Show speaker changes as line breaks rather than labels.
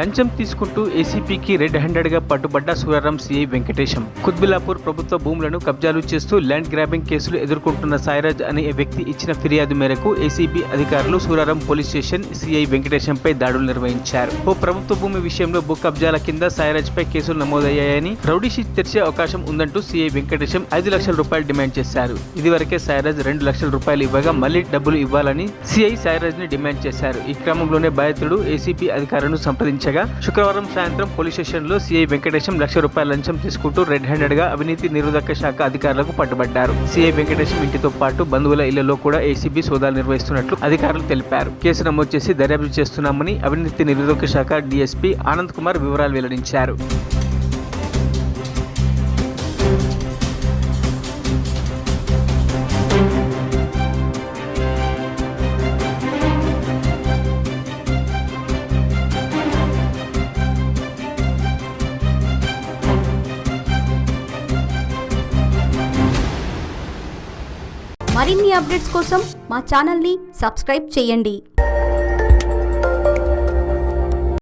లంచం తీసుకుంటూ ఏసీపీకి red handed గా పట్టుబడ్డ సూరారం సీఐ వెంకటేశం. కుత్బుల్లాపూర్ ప్రభుత్వ భూములను కబ్జాలు చేస్తూ ల్యాండ్ గ్రాబింగ్ కేసులు ఎదుర్కొంటున్న సాయిరాజ్ అనే వ్యక్తి ఇచ్చిన ఫిర్యాదు మేరకు ఏసీబీ అధికారులు సూరారం పోలీస్ స్టేషన్ సీఐ వెంకటేశంపై దాడులు నిర్వహించారు. ఓ ప్రభుత్వ భూమి విషయంలో భూ కబ్జాల కింద సాయిరాజ్ పై కేసులు నమోదయ్యాయని, రౌడీ షీట్ తెరిచే అవకాశం ఉందంటూ సీఐ వెంకటేశం 5 లక్షల రూపాయలు డిమాండ్ చేశారు. ఇదివరకే సాయిరాజ్ 2 లక్షల రూపాయలు ఇవ్వగా మళ్లీ డబ్బులు ఇవ్వాలని సీఐ సాయిరాజ్ ని డిమాండ్ చేశారు. ఈ క్రమంలోనే బాధితుడు ఏసీపీ అధికారులను సంప్రదించగా శుక్రవారం సాయంత్రం పోలీస్ స్టేషన్ లో సీఐ వెంకటేశం 1 లక్ష రూపాయల లంచం తీసుకుంటూ రెడ్ హ్యాండెడ్ గా అవినీతి నిరోధక శాఖ అధికారులకు పట్టుబడ్డారు. సీఐ వెంకటేశం ఇంటితో పాటు బంధువుల ఇళ్లలో కూడా ఏసీబీ సోదాలు నిర్వహిస్తున్నట్లు అధికారులు తెలిపారు. కేసు నమోదు చేసి దర్యాప్తు చేస్తున్నామని అవినీతి నిరోధక శాఖ డీఎస్పీ ఆనంద్ కుమార్ వివరాలు వెల్లడించారు.
మరిన్ని అప్డేట్స్ కోసం మా ఛానల్ని సబ్స్క్రైబ్ చేయండి.